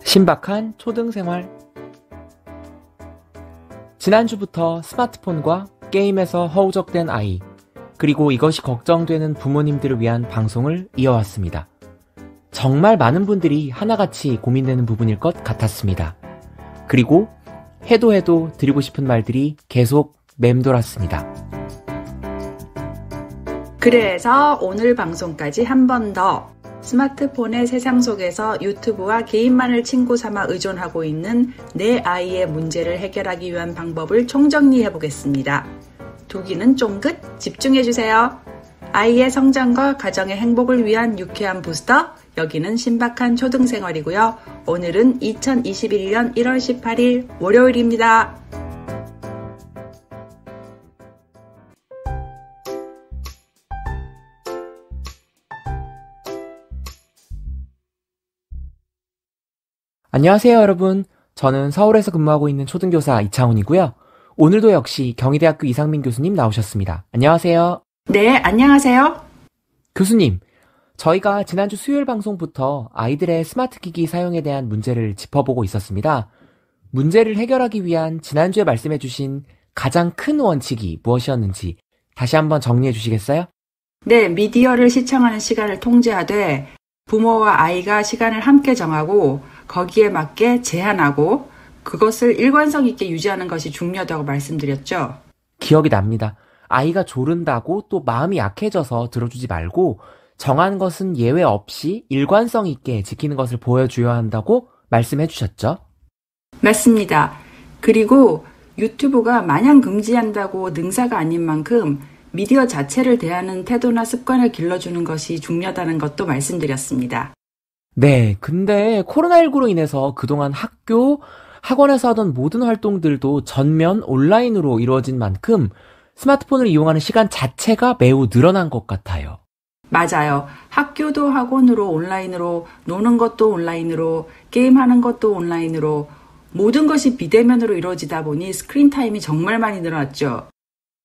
신박한 초등생활. 지난주부터 스마트폰과 게임에서 허우적된 아이, 그리고 이것이 걱정되는 부모님들을 위한 방송을 이어왔습니다. 정말 많은 분들이 하나같이 고민되는 부분일 것 같았습니다. 그리고 해도 드리고 싶은 말들이 계속 맴돌았습니다. 그래서 오늘 방송까지 한 번 더 스마트폰의 세상 속에서 유튜브와 게임만을 친구 삼아 의존하고 있는 내 아이의 문제를 해결하기 위한 방법을 총정리해 보겠습니다. 두기는 쫑긋 집중해주세요. 아이의 성장과 가정의 행복을 위한 유쾌한 부스터, 여기는 신박한 초등생활이고요. 오늘은 2021년 1월 18일 월요일입니다. 안녕하세요, 여러분. 저는 서울에서 근무하고 있는 초등교사 이창훈이고요. 오늘도 역시 경희대학교 이상민 교수님 나오셨습니다. 안녕하세요. 네, 안녕하세요. 교수님, 저희가 지난주 수요일 방송부터 아이들의 스마트 기기 사용에 대한 문제를 짚어보고 있었습니다. 문제를 해결하기 위한 지난주에 말씀해주신 가장 큰 원칙이 무엇이었는지 다시 한번 정리해 주시겠어요? 네, 미디어를 시청하는 시간을 통제하되 부모와 아이가 시간을 함께 정하고 거기에 맞게 제한하고 그것을 일관성 있게 유지하는 것이 중요하다고 말씀드렸죠. 기억이 납니다. 아이가 조른다고 또 마음이 약해져서 들어주지 말고 정한 것은 예외 없이 일관성 있게 지키는 것을 보여줘야 한다고 말씀해 주셨죠? 맞습니다. 그리고 유튜브가 마냥 금지한다고 능사가 아닌 만큼 미디어 자체를 대하는 태도나 습관을 길러주는 것이 중요하다는 것도 말씀드렸습니다. 네, 근데 코로나19로 인해서 그동안 학교, 학원에서 하던 모든 활동들도 전면 온라인으로 이루어진 만큼 스마트폰을 이용하는 시간 자체가 매우 늘어난 것 같아요. 맞아요. 학교도 학원으로 온라인으로, 노는 것도 온라인으로, 게임하는 것도 온라인으로, 모든 것이 비대면으로 이루어지다 보니 스크린 타임이 정말 많이 늘어났죠.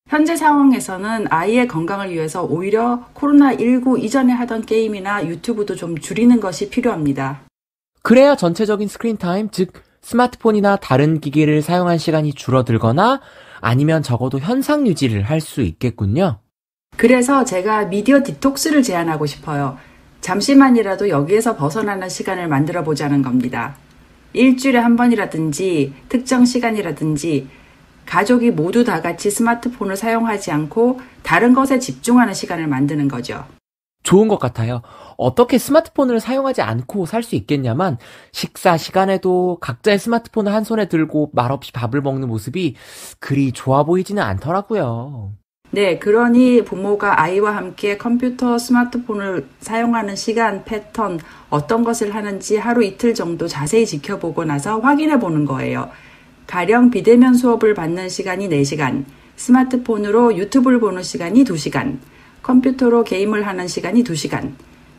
현재 상황에서는 아이의 건강을 위해서 오히려 코로나19 이전에 하던 게임이나 유튜브도 좀 줄이는 것이 필요합니다. 그래야 전체적인 스크린 타임, 즉 스마트폰이나 다른 기기를 사용한 시간이 줄어들거나 아니면 적어도 현상 유지를 할 수 있겠군요. 그래서 제가 미디어 디톡스를 제안하고 싶어요. 잠시만이라도 여기에서 벗어나는 시간을 만들어 보자는 겁니다. 일주일에 한 번이라든지 특정 시간이라든지 가족이 모두 다 같이 스마트폰을 사용하지 않고 다른 것에 집중하는 시간을 만드는 거죠. 좋은 것 같아요. 어떻게 스마트폰을 사용하지 않고 살 수 있겠냐만 식사 시간에도 각자의 스마트폰을 한 손에 들고 말없이 밥을 먹는 모습이 그리 좋아 보이지는 않더라고요. 네, 그러니 부모가 아이와 함께 컴퓨터, 스마트폰을 사용하는 시간, 패턴, 어떤 것을 하는지 하루 이틀 정도 자세히 지켜보고 나서 확인해 보는 거예요. 가령 비대면 수업을 받는 시간이 4시간, 스마트폰으로 유튜브를 보는 시간이 2시간, 컴퓨터로 게임을 하는 시간이 2시간.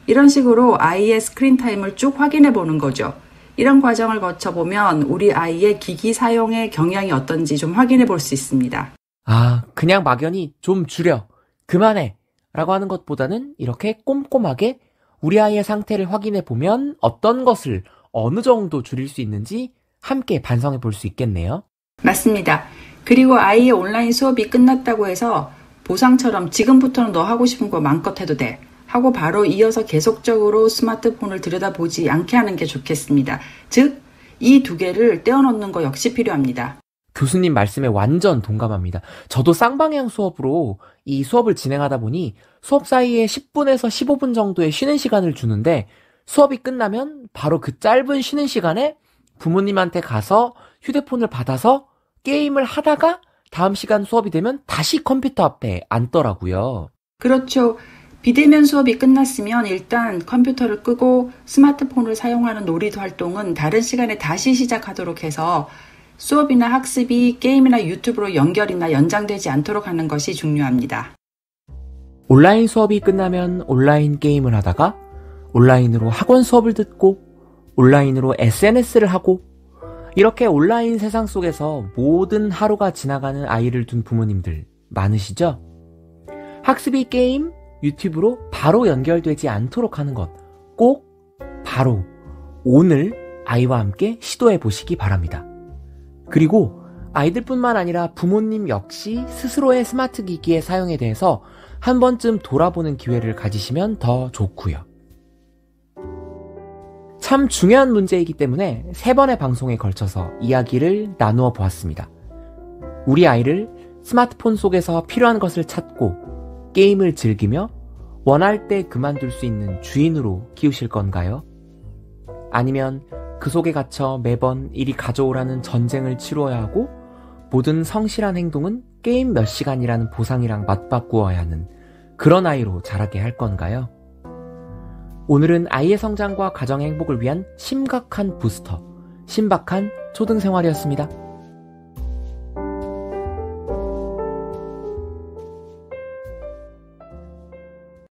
이런 식으로 아이의 스크린 타임을 쭉 확인해 보는 거죠. 이런 과정을 거쳐보면 우리 아이의 기기 사용의 경향이 어떤지 좀 확인해 볼 수 있습니다. 그냥 막연히 좀 줄여, 그만해 라고 하는 것보다는 이렇게 꼼꼼하게 우리 아이의 상태를 확인해 보면 어떤 것을 어느 정도 줄일 수 있는지 함께 반성해 볼 수 있겠네요. 맞습니다. 그리고 아이의 온라인 수업이 끝났다고 해서 보상처럼 지금부터는 너 하고 싶은 거 마음껏 해도 돼 하고 바로 이어서 계속적으로 스마트폰을 들여다보지 않게 하는 게 좋겠습니다. 즉, 이 두 개를 떼어놓는 거 역시 필요합니다. 교수님 말씀에 완전 동감합니다. 저도 쌍방향 수업으로 이 수업을 진행하다 보니 수업 사이에 10분에서 15분 정도의 쉬는 시간을 주는데 수업이 끝나면 바로 그 짧은 쉬는 시간에 부모님한테 가서 휴대폰을 받아서 게임을 하다가 다음 시간 수업이 되면 다시 컴퓨터 앞에 앉더라고요. 그렇죠. 비대면 수업이 끝났으면 일단 컴퓨터를 끄고 스마트폰을 사용하는 놀이 활동은 다른 시간에 다시 시작하도록 해서 수업이나 학습이 게임이나 유튜브로 연결이나 연장되지 않도록 하는 것이 중요합니다. 온라인 수업이 끝나면 온라인 게임을 하다가 온라인으로 학원 수업을 듣고 온라인으로 SNS를 하고 이렇게 온라인 세상 속에서 모든 하루가 지나가는 아이를 둔 부모님들 많으시죠? 학습이 게임, 유튜브로 바로 연결되지 않도록 하는 것. 꼭 바로 오늘 아이와 함께 시도해 보시기 바랍니다. 그리고 아이들뿐만 아니라 부모님 역시 스스로의 스마트 기기의 사용에 대해서 한 번쯤 돌아보는 기회를 가지시면 더 좋고요. 참 중요한 문제이기 때문에 3번의 방송에 걸쳐서 이야기를 나누어 보았습니다. 우리 아이를 스마트폰 속에서 필요한 것을 찾고 게임을 즐기며 원할 때 그만둘 수 있는 주인으로 키우실 건가요? 아니면 그 속에 갇혀 매번 이리 가져오라는 전쟁을 치루어야 하고 모든 성실한 행동은 게임 몇 시간이라는 보상이랑 맞바꾸어야 하는 그런 아이로 자라게 할 건가요? 오늘은 아이의 성장과 가정의 행복을 위한 심각한 부스터, 신박한 초등생활이었습니다.